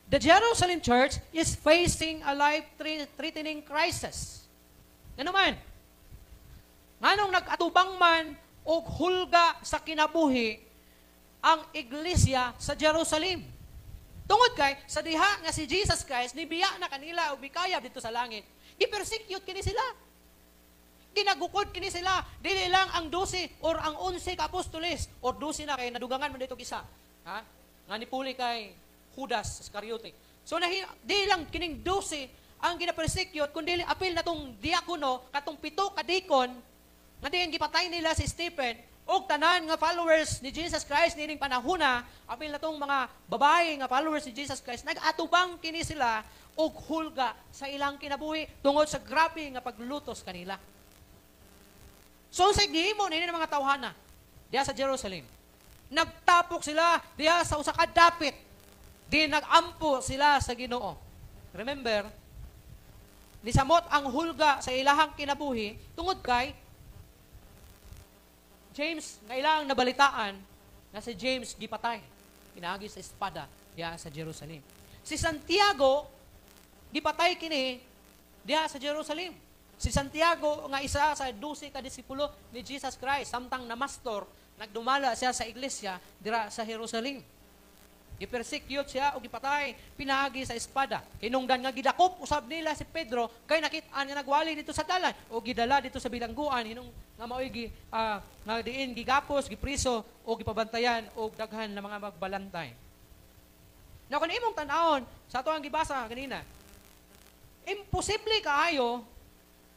the Jerusalem church is facing a life-threatening crisis. Ano man? Nganong nag-atubang man o hulga sa kinabuhi ang iglesia sa Jerusalem. Tungod kay, sa diha nga si Jesus Christ, nibiya na kanila o bikayab dito sa langit. I-persecute kini sila. Ginagukod kini sila. Dili lang ang 12 or ang 11 ka apostoles or 12 na kay nadugangan man dito isa. Ha? Nga nipuli kay Judas Iscariote. So di lang kining 12 ang gina-persecute kundi apil na tong diakono katong 7 ka deacon nga diyan gipatay nila si Stephen og tanan nga followers ni Jesus Christ nining panahona, apil na tong mga babae nga followers ni Jesus Christ, nag-atubang kini sila og hulga sa ilang kinabuhi tungod sa grabe nga paglulutos kanila. So sa gihimo nini ng mga tawhana diha sa Jerusalem, nagtapok sila diha sa usa ka dapit, di nagampo sila sa Ginoo. Remember, nisamot ang hulga sa ilahang kinabuhi tungod kay James, nga ilang nabalitaan na si James gipatay, pinagi sa espada diha sa Jerusalem. Si Santiago, gipatay kini diha sa Jerusalem. Si Santiago, nga isa sa 12 ka disipulo ni Jesus Christ, samtang namastor, nagdumala siya sa iglesia dira sa Jerusalem. Gipersecute siya o gipatay, pinagi sa espada. Hinungdan nga gidakop usab nila si Pedro kay nakit-an nga nagwali dito sa dalan o gidala dito sa bilangguan hinung nga maoy nga diin gigapos, gipriso o gipabantayan og daghan na mga magbalantay. Now kun imong tan-awon sa ato ang gibasa kanina, imposible kaayo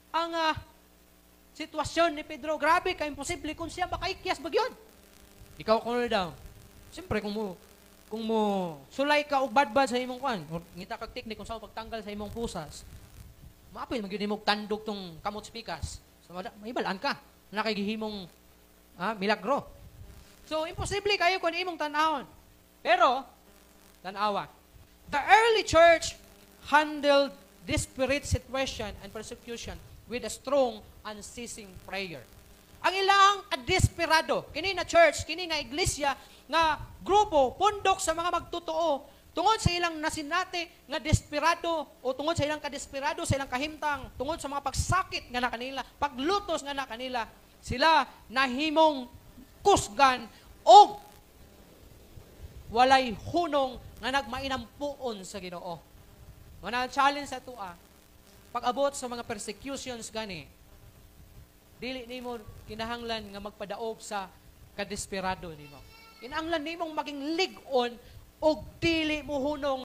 ang sitwasyon ni Pedro. Grabe ka imposible kung siya makaikyas bagyon. Ikaw kuno daw. Siyempre kung mo sulay ka og badbad sa imong kwan, or ngita kag teknik kung saan pagtanggal sa imong pusas, maapil magyud nimo tandog tong kamot spikas. So mahibalaan ka na kay gihimong milagro. So imposible kayo kun imong tan-awon. Pero tan-awa. The early church handled desperate situation and persecution with a strong unceasing prayer. Ang ilang desperado, kini na church, kini nga iglesia, nga grupo, pundok sa mga magtotoo, tungod sa ilang nasinati nga desperado, o tungod sa ilang kadesperado, sa ilang kahimtang, tungod sa mga pagsakit nga na kanila, paglutos nga na kanila, sila nahimong kusgan o walay hunong nga nagmainampuon sa Ginoo. Mga challenge sa tua, pag-abot sa mga persecutions gani, dili nimo kinahanglan nga magpadaog sa kadesperado nimo. Kinahanglan nimong maging lig-on og dili mo hunong